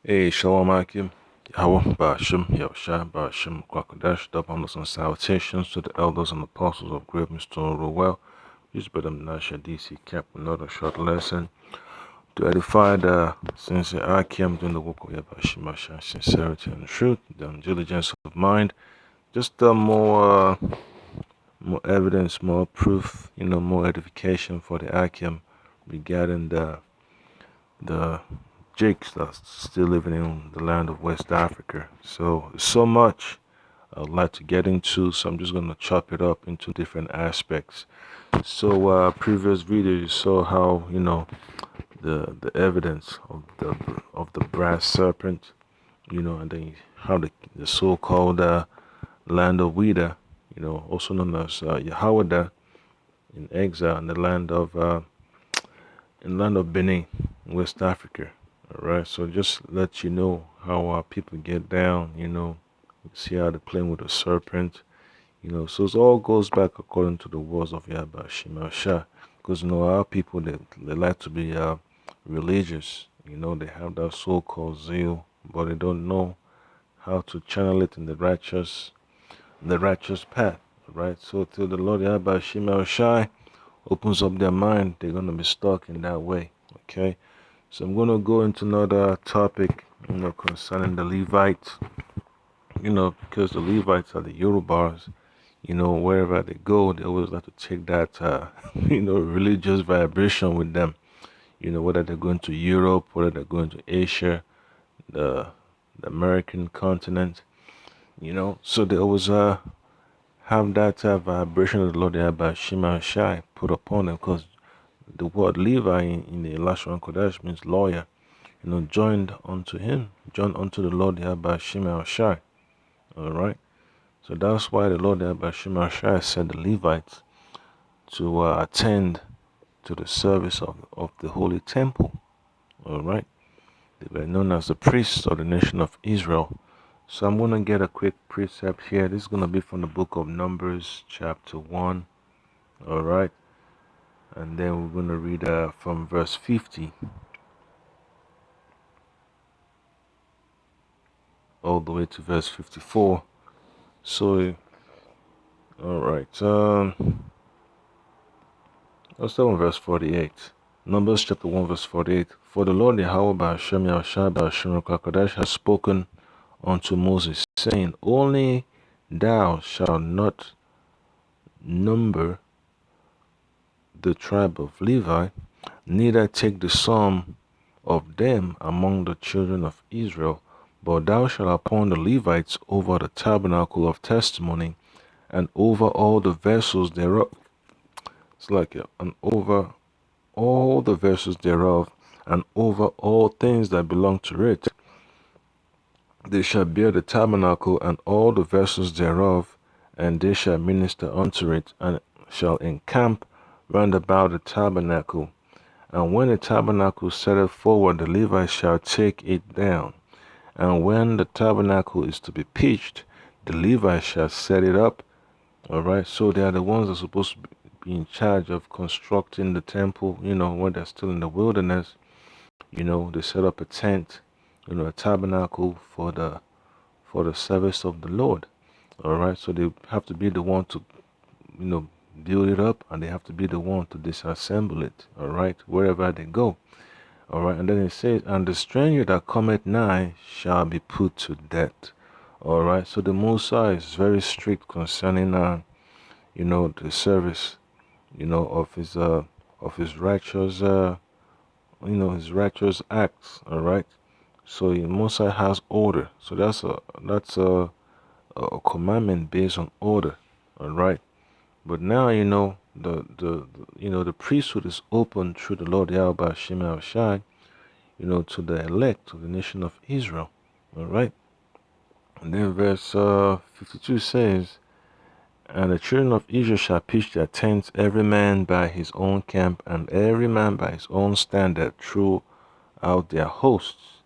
Hey, Shalom Akim. Yahweh, Ba'ashim, Yahushua, Ba'ashim, Kwakadash, double honors and salutations to the elders and apostles of Great Stone Well. This brother Menashe DC Cap, another short lesson to edify the sincere Akim doing the work of Yabashim, Asha, sincerity and truth, the diligence of mind. Just more evidence, more proof, more edification for the Akim regarding the Jakes that's still living in the land of West Africa. So much I'd like to get into, so I'm just going to chop it up into different aspects. So previous video you saw how the evidence of the brass serpent, and then how the so-called land of Wida, also known as Yahweh in exile in the land of Benin, West Africa. All right, so just let you know how people get down. See how they're playing with the serpent. So it all goes back according to the words of Yahweh Shema Shah, because our people they like to be religious. They have that so-called zeal, but they don't know how to channel it in the righteous path. Right. So till the Lord Yahweh Shema Shah opens up their mind, they're gonna be stuck in that way. Okay. So I'm gonna go into another topic, concerning the Levites. Because the Levites are the Yorubas. Wherever they go, they always like to take that, religious vibration with them. Whether they're going to Europe, whether they're going to Asia, the the American continent. So they always have that vibration of the Lord Yahweh Shema Shai put upon them, because the word Levi in the Lashon Kodesh means lawyer. Joined unto him, joined unto the Lord Yahweh Shema Shai. All right. So that's why the Lord Yahweh Shema Shai said the Levites to attend to the service of the Holy Temple. All right. They were known as the priests of the nation of Israel. So I'm going to get a quick precept here. This is going to be from the book of Numbers, chapter 1. All right. And then we're going to read from verse 50 all the way to verse 54. So, all right. Let's start with verse 48. Numbers chapter 1, verse 48. For the Lord Yahweh Ba'ashem Yahushua Ba'ashem Kakodesh has spoken unto Moses, saying, Only thou shalt not number the tribe of Levi, neither take the sum of them among the children of Israel, but thou shalt appoint the Levites over the tabernacle of testimony, and over all the vessels thereof. It's like and over all the vessels thereof, and over all things that belong to it. They shall bear the tabernacle and all the vessels thereof, and they shall minister unto it, and shall encamp round about the tabernacle. And when the tabernacle setteth forward, the Levites shall take it down. And when the tabernacle is to be pitched, the Levites shall set it up. All right, so they are the ones that are supposed to be in charge of constructing the temple, when they're still in the wilderness. They set up a tent, a tabernacle for the service of the Lord. All right, so they have to be the one to, build it up, and they have to be the one to disassemble it. All right, wherever they go. All right, and then it says, and the stranger that cometh nigh shall be put to death. All right, so the Musa is very strict concerning, the service, of his righteous, his righteous acts. All right, so Musa has order. So that's a commandment based on order. All right, but now the priesthood is open through the Lord Yahweh Shema Shai, to the elect of the nation of Israel. All right, and then verse 52 says, and the children of Israel shall pitch their tents, every man by his own camp, and every man by his own standard throughout their hosts.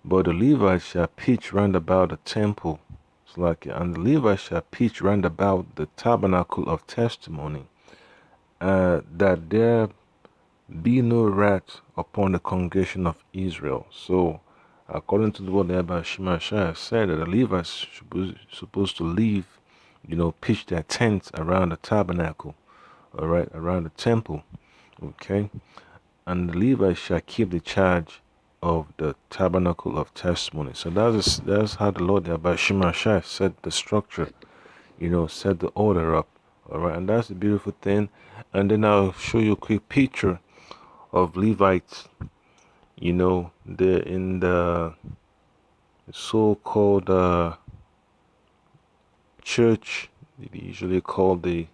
But the Levites shall pitch round about the temple. And the Levites shall pitch round about the tabernacle of testimony, that there be no wrath upon the congregation of Israel. So according to the word Abba Shimashai said, that the Levites supposed to leave, pitch their tents around the tabernacle, all right, around the temple, okay? And the Levites shall keep the charge of the tabernacle of testimony. So that's how the Lord Abba Shimashai set the structure, set the order up, all right? And that's the beautiful thing. And then I'll show you a quick picture of Levites, they're in the so-called church. They usually call the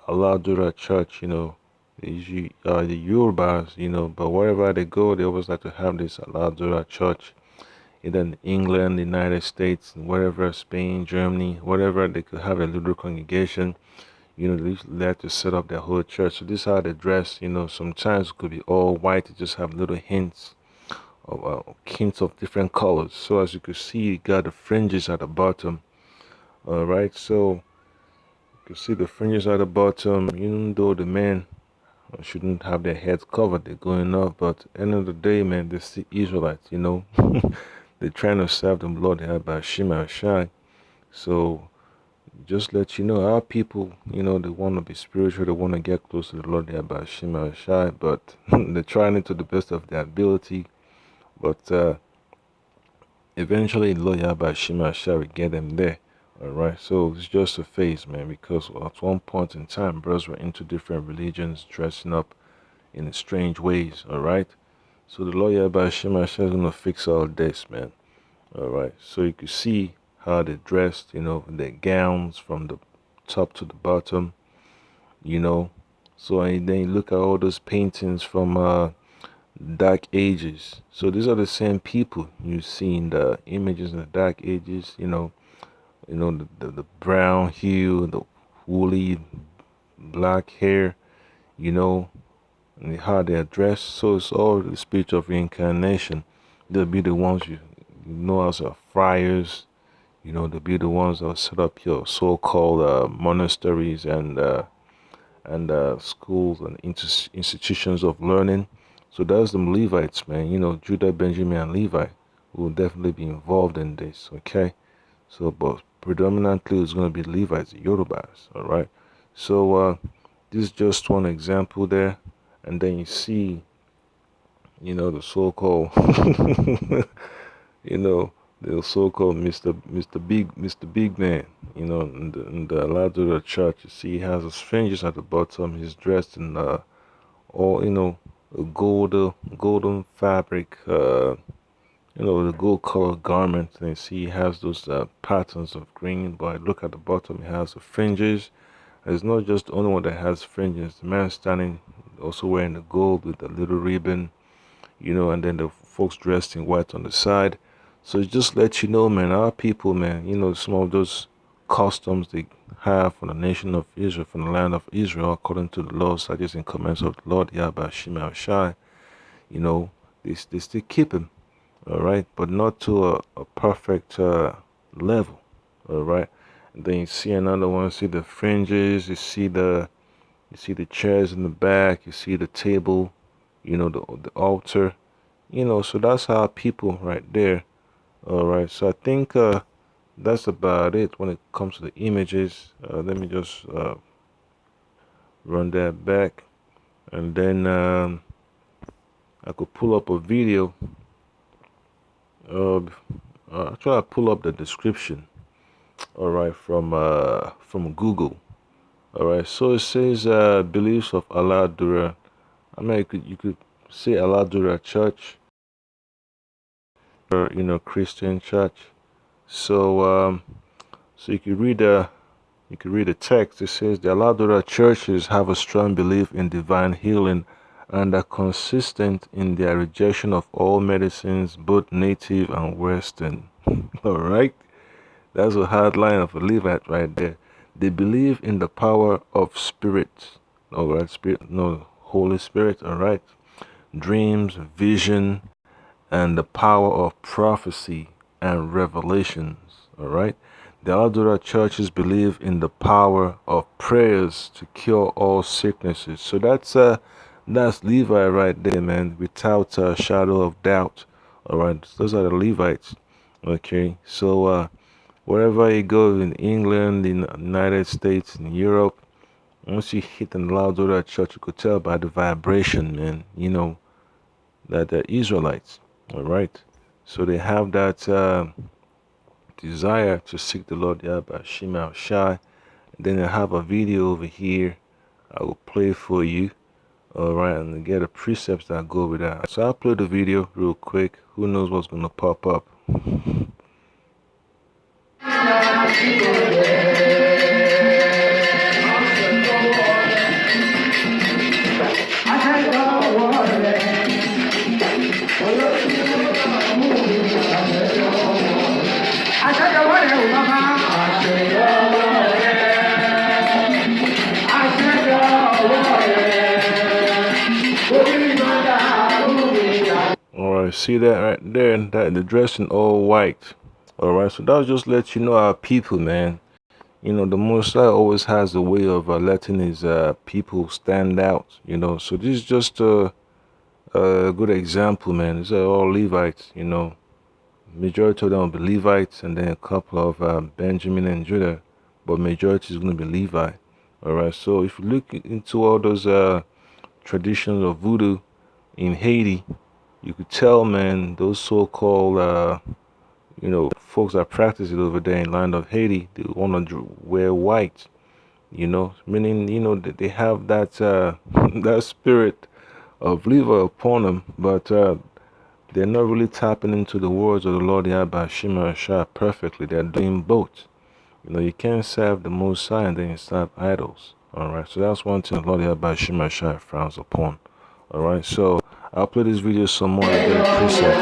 Aladura church, they usually the Yorubas, but wherever they go, they always like to have this Aladura church, either in England, the United States, wherever, Spain, Germany, wherever they could have a little congregation, they usually like to set up their whole church. So this is how they dress, sometimes it could be all white, to just have little hints of different colors. So as you can see, you got the fringes at the bottom. All right, so you can see the fringes at the bottom. Even though the men shouldn't have their heads covered, they're going off. But at the end of the day, man, they're still Israelites. They're trying to serve the Lord. They have by Shema Shai. So just let you know, our people, they want to be spiritual. They want to get close to the Lord. They have by Shema Shai, but they're trying it to the best of their ability. But eventually, Lord Yahweh Shema shall get them there. Alright, so it's just a phase, man, because at one point in time, brothers were into different religions, dressing up in strange ways, alright? So the Lord Yahweh Shema is going to fix all this, man. Alright, so you can see how they dressed, their gowns from the top to the bottom, So and then you look at all those paintings from Dark Ages. So these are the same people you see in the images in the Dark Ages, the brown hue, the woolly black hair, and how they are dressed. So it's all the spirit of reincarnation. They'll be the ones you know as friars, they'll be the ones that set up your so-called monasteries and schools and institutions of learning. So that's the Levites, man. Judah, Benjamin, and Levi will definitely be involved in this, okay? So, but predominantly it's going to be Levites, the Yorubas, all right? So, this is just one example there. And then you see, the so-called, the so-called Mr. Big Man, in the Ladura church. You see, he has his fringes at the bottom. He's dressed in all, a golden fabric, the gold colored garment. And you see, he has those patterns of green. But look at the bottom, he has the fringes. And it's not just the only one that has fringes. The man standing also wearing the gold with the little ribbon, and then the folks dressed in white on the side. So it just lets you know, man, our people, man, some of those customs they have from the nation of Israel, from the land of Israel, according to the laws, statutes, and commandments of the Lord, Yahweh Shema Shai, they still keep them, all right, but not to a perfect level, all right. And then you see another one, see the fringes, you see the chairs in the back, you see the table, the altar, so that's how people right there. All right, so I think that's about it when it comes to the images. Let me just run that back, and then I could pull up a video. Actually, I pull up the description. All right, from Google. All right, so it says beliefs of Allah Dura. I mean, you could say Allah Dura Church, or Christian church. So so you could read the text. It says the Aladura churches have a strong belief in divine healing and are consistent in their rejection of all medicines, both native and Western. All right, that's a hard line of a Levite right there. They believe in the power of spirit. All right, spirit, no, Holy Spirit. All right, dreams, vision, and the power of prophecy and revelations. All right. The Aldura churches believe in the power of prayers to cure all sicknesses. So that's Levi right there, man, without a shadow of doubt. All right, those are the Levites. Okay, so wherever you go in England, in the United States, in Europe, once you hit the loud door at church, you could tell by the vibration, man. That they're Israelites. All right, so they have that desire to seek the Lord Yahweh Shema Shai. Then I have a video over here. I will play for you. All right, and get the precepts that go with that. So I'll play the video real quick. Who knows what's gonna pop up? Alright, see that right there? That the dress in all white. Alright, so that'll just let you know our people, man. The Most High always has a way of letting his people stand out. So this is just a good example, man. These are all Levites. Majority of them will be Levites, and then a couple of Benjamin and Judah, but majority is going to be Levi. Alright, so if you look into all those traditions of voodoo in Haiti, you could tell, man, those so-called, folks that practice it over there in land of Haiti, they want to wear white, meaning, that they have that that spirit of Levi upon them, but they're not really tapping into the words of the Lord Yahweh Shema Shah perfectly. They're doing both. You can't serve the Most High and then you serve idols. All right, so that's one thing the Lord Yahweh Shema Shah frowns upon. All right, so I'll play this video some more and get a preset.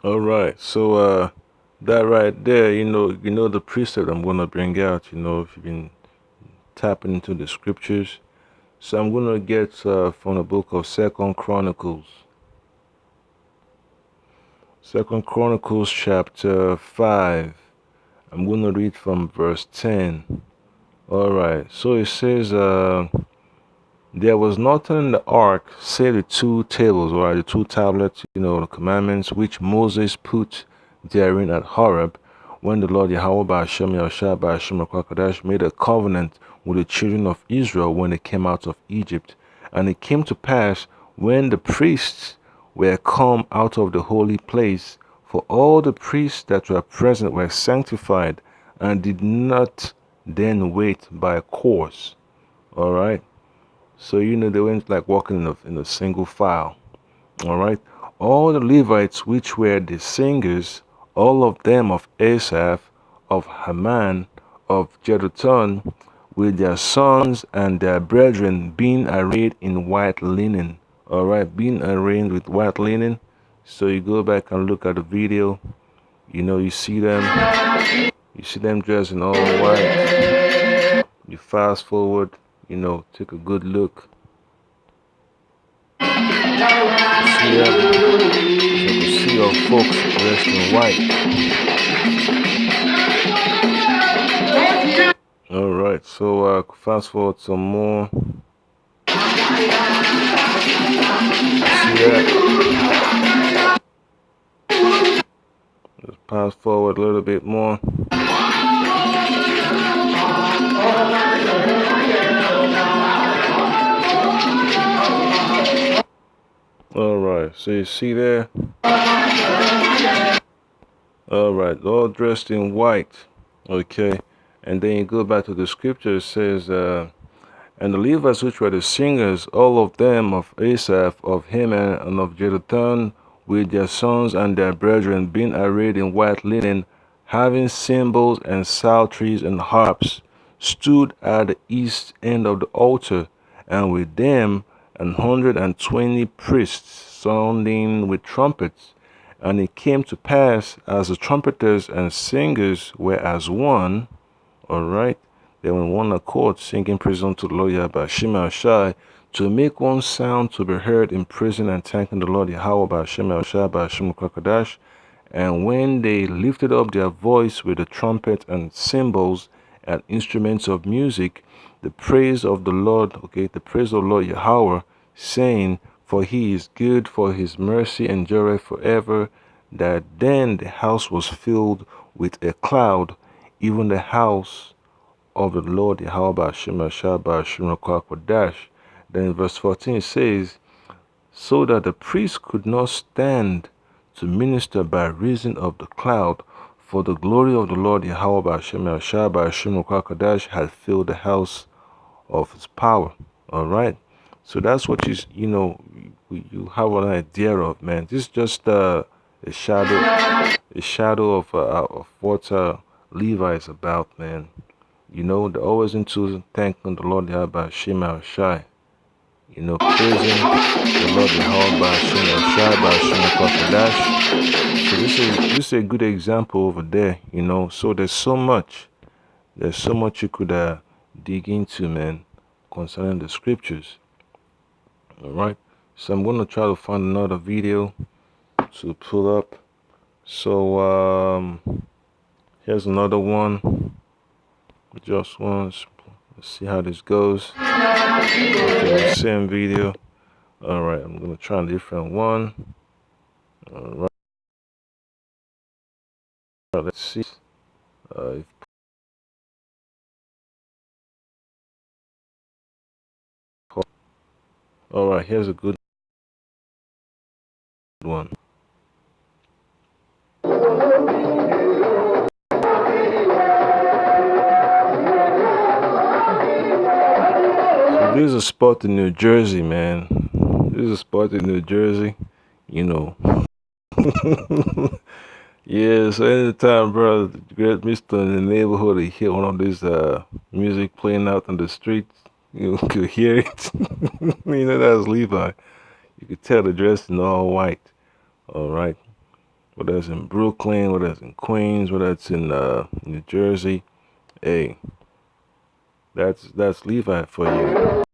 All right, so that right there, the precept I'm gonna bring out. If you've been tapping into the scriptures, so I'm gonna get from the book of Second Chronicles chapter 5. I'm gonna read from verse 10. All right, so it says, there was nothing in the ark save the two tables, or the two tablets, the commandments which Moses put therein at Horeb, when the Lord Yahweh Ba'ashem Yahushua Ba'ashem Kwakadash made a covenant with the children of Israel when they came out of Egypt. And it came to pass, when the priests were come out of the holy place, for all the priests that were present were sanctified, and did not then wait by course. All right. So they went like walking in a single file. All right. All the Levites which were the singers, all of them of Asaph, of Haman, of Jeduthun, with their sons and their brethren, being arrayed in white linen. All right, being arrayed with white linen. So you go back and look at the video. You see them. You see them dressed in all white. You fast forward. Take a good look. See them. You can see our folks dressed in white. All right, so fast forward some more. See that? Let's fast forward a little bit more. All right, so you see there? All right, all dressed in white. Okay, and then you go back to the scripture. It says, and the Levites which were the singers, all of them of Asaph, of Heman, and of Jeduthun, with their sons and their brethren, being arrayed in white linen, having cymbals and psalteries and harps, stood at the east end of the altar, and with them 120 priests, sounding with trumpets. And it came to pass, as the trumpeters and singers were as one, all right, they were in one accord, singing praise unto the Lord Yahweh Shema Shai, to make one sound to be heard in prison, and thanking the Lord Yahweh by Shema Shai by Shem Kwakadash. And when they lifted up their voice with the trumpet and cymbals and instruments of music, the praise of the Lord, okay, the praise of the Lord Yahweh, saying, for he is good, for his mercy endureth forever, that then the house was filled with a cloud, even the house of the Lord Yahweh Ba'ashem Ashah Ba'ashem Kwadash. Then in verse 14 it says, so that the priest could not stand to minister by reason of the cloud, for the glory of the Lord Yahweh Ba'ashem Ashah Ba'ashem Kwadash had filled the house of his power. All right, so that's what you have an idea of, man. This is just a shadow of what Levi is about, man. They're always into thanking the Lord Yahweh Shema Shai. Praising the Lord Yahweh Shema Shai Shema Kwadash. So this is a good example over there. So there's so much you could dig into, man, concerning the scriptures. All right, so I'm going to try to find another video to pull up. So here's another one, just once. Let's see how this goes. Okay, the same video. All right, I'm going to try a different one. All right, let's see. All right, here's a good one. So this is a spot in New Jersey, man. This is a spot in New Jersey. Yeah, so anytime, bro, get Mr. in the neighborhood, he hear one of these music playing out in the streets, you could hear it. That's Levi. You could tell the dress is all white. All right. Whether it's in Brooklyn, whether it's in Queens, whether it's in New Jersey, hey, that's Levi for you.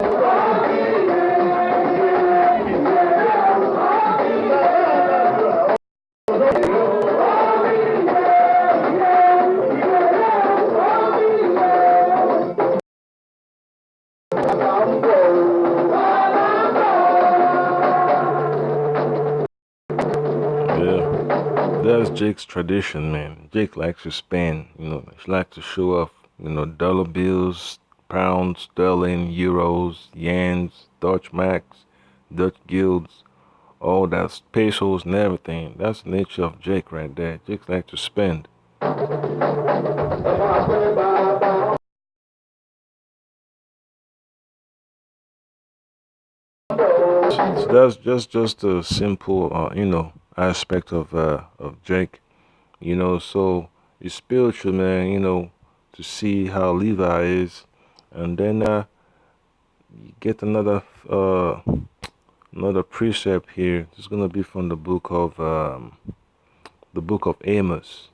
Yeah, that's Jake's tradition, man. Jake likes to spend, he likes to show off, dollar bills, pounds, sterling, euros, yens, Dutch marks, Dutch guilds, all that pesos and everything. That's the nature of Jake right there. Jake likes to spend. So that's just a simple, aspect of Jake. So it's spiritual, man. To see how Levi is, and then you get another precept here. It's gonna be from the book of Amos,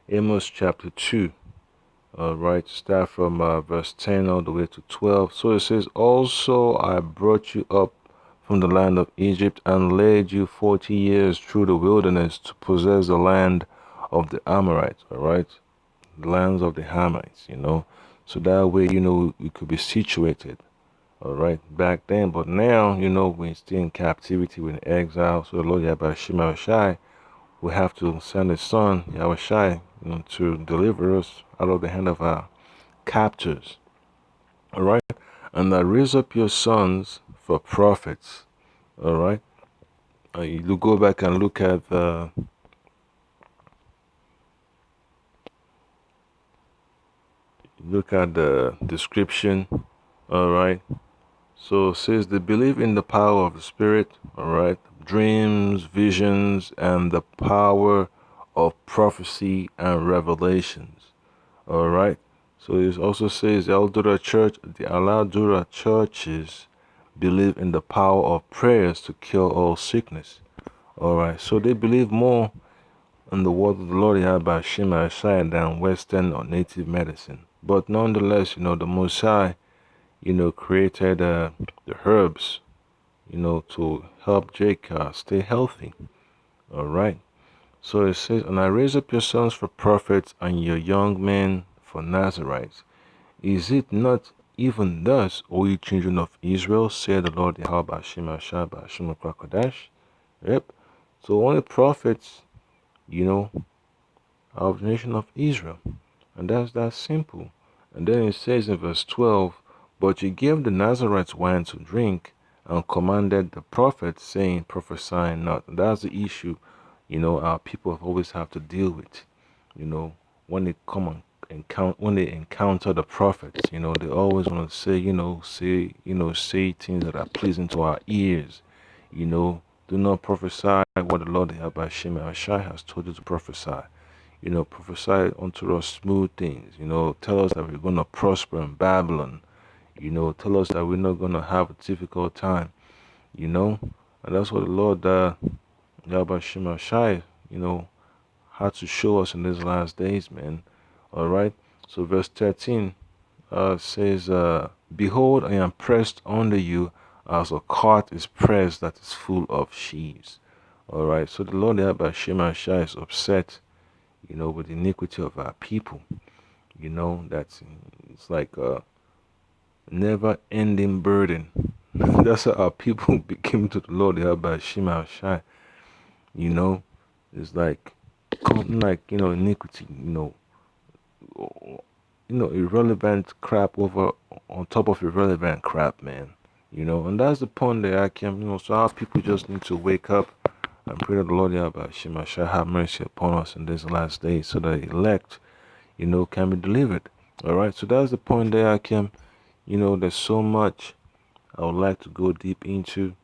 Amos chapter 2. All right, start from verse 10 all the way to 12. So it says, also I brought you up from the land of Egypt and led you 40 years through the wilderness to possess the land of the Amorites. All right, the lands of the Hamites, so that way, we could be situated. All right, back then. But now, we're still in captivity, we're in exile. So the Lord Yahweh Shema Shai will have to send his son, Yahweh Shai, to deliver us out of the hand of our captors. All right, and I raise up your sons for prophets. All right, you go back and look at the description. All right, so it says they believe in the power of the Spirit. All right, dreams, visions, and the power of prophecy and revelations. All right. So it also says the Al-Dura churches believe in the power of prayers to cure all sickness. All right. So they believe more in the word of the Lord Yahweh Shema Shai than Western or native medicine. But nonetheless, the Most High, created the herbs, to help Jake stay healthy. All right. So it says, and I raise up your sons for prophets and your young men for Nazarites. Is it not Even thus, O ye children of Israel, said the Lord Yahweh Bashim Ashai Bashim Kwakadash. Yep. So only prophets, you know, of the nation of Israel. And that's that simple. And then it says in verse 12, but ye gave the Nazarites wine to drink, and commanded the prophets, saying, prophesy not. And that's the issue, our people always have to deal with. When they come and when they encounter the prophets, they always want to say things that are pleasing to our ears. Do not prophesy what the Lord Yahweh has told you to prophesy. Prophesy unto us smooth things. Tell us that we're going to prosper in Babylon. Tell us that we're not going to have a difficult time. And that's what the Lord Yahweh Shai, had to show us in these last days, man. All right. So verse 13 says, behold, I am pressed under you as a cart is pressed that is full of sheaves. All right. So the Lord Yahweh Shai is upset, with the iniquity of our people. That's it's like a never-ending burden. That's how our people became to the Lord Yahweh Shai. It's like iniquity. Irrelevant crap over on top of irrelevant crap, man. And that's the point that I came. So our people just need to wake up and pray that the Lord Yahweh shall have mercy upon us in these last days, so that the elect, can be delivered. All right. So that's the point that I came. There's so much I would like to go deep into.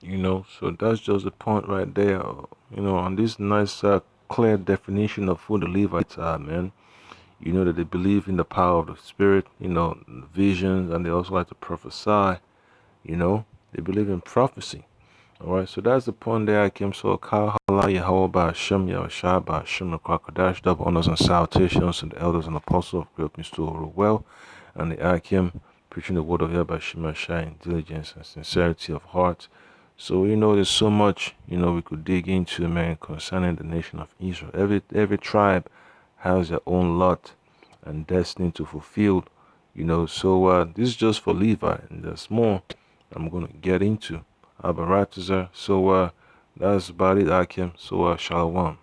So that's just the point right there. On this nice, clear definition of who the Levites are, man. That they believe in the power of the Spirit, visions, and they also like to prophesy. They believe in prophecy. All right, so that's the point there. I came so Kal Hala Yahweh Hashem Yahushua Hashem Kwakadash, double honors and salutations to the elders and apostles of Great Mystery well, and the Akim preaching the word of Yahweh Shai in diligence and sincerity of heart. So there's so much we could dig into, man, concerning the nation of Israel. Every tribe has their own lot and destiny to fulfill. So this is just for Levi, and there's more I'm gonna get into. Abaratazar. So that's about it, Akim. So Shalom.